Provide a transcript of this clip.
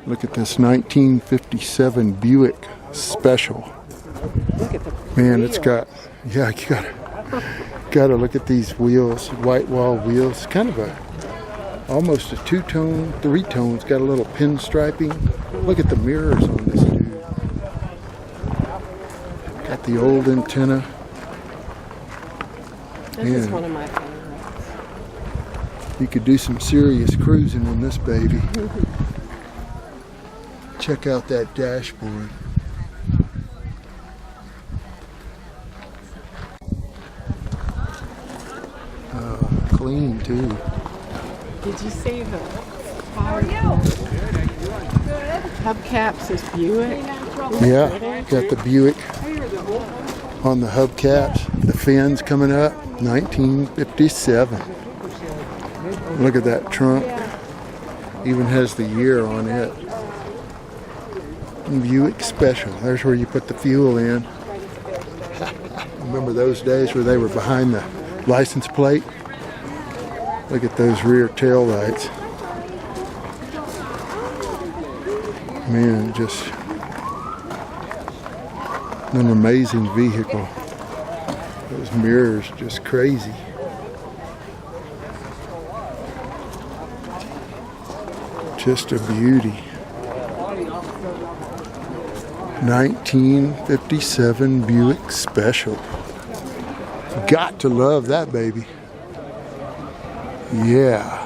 Look at this 1957 Buick Special. Look at the Man, it's got, yeah, you gotta look at these wheels, white wall wheels. Kind of almost a two-tone, three-tone. It's got a little pinstriping. Look at the mirrors on this dude. Got the old antenna. This is one of my favorites. You could do some serious cruising in this baby. Check out that dashboard. Clean too. Did you see the hubcaps is Buick? Yeah, got the Buick on the hubcaps. The fins coming up, 1957. Look at that trunk. Even has the year on it. Buick Special. There's where you put the fuel in. Remember those days where they were behind the license plate? Look at those rear tail lights. Man, just an amazing vehicle. Those mirrors, just crazy. Just a beauty. 1957 Buick Special. Got to love that baby. Yeah.